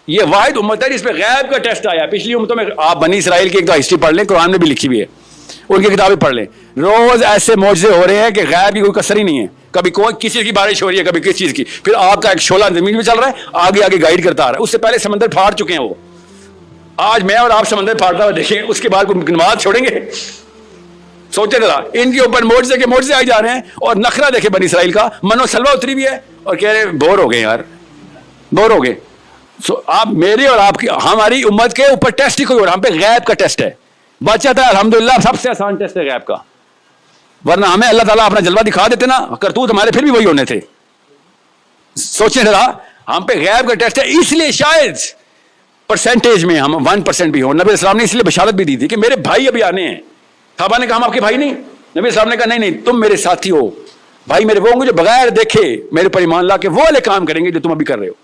ये वाहिद उम्मत है जिस पे गैब का टेस्ट आया। पिछली उम्मतों में आप बनी इसराइल की एक तो हिस्ट्री पढ़ लें, कुरान में भी लिखी हुई है, उनकी किताबें पढ़ लें। रोज ऐसे मौजज़े हो रहे हैं कि गैब की कोई कसर ही नहीं है। कभी कोई किसी चीज की बारिश हो रही है, कभी किस चीज की, फिर आपका एक शोला जमीन में चल रहा है, आगे आगे गाइड करता आ रहा है। उससे पहले समंदर फाड़ चुके हैं वो। आज मैं और आप समंदर फाड़ता हुआ देखें, उसके बाद कोई नमाज छोड़ेंगे? सोचे जरा, इनके ऊपर मोर्चे के मोर्चे आए जा रहे हैं। और नखरा देखे बनी इसराइल का, मनो सलवा उतरी भी है और कह रहे बोर हो गए यार, बोर हो गए। आप मेरी और आपकी हमारी उम्मत के ऊपर टेस्ट ही कोई और, हम पे गैब का टेस्ट है। बचत है अल्हम्दुलिल्लाह, सबसे आसान टेस्ट है गैब का। वरना हमें अल्लाह ताला अपना जलवा दिखा देते ना, करतूत हमारे फिर भी वही होने थे। सोचें जरा, हम पे गैब का टेस्ट है, इसलिए शायद परसेंटेज में हम 1% भी हो। नबी इस्लाम ने इसलिए बशारत भी दी थी कि मेरे भाई अभी आने हैं। साहबा ने कहा हम आपके भाई नहीं? नबी इस्लाम ने कहा नहीं नहीं, तुम मेरे साथी हो, भाई मेरे वो होंगे जो बगैर देखे मेरे पर ईमान ला के वो वाले काम करेंगे जो तुम अभी कर रहे हो।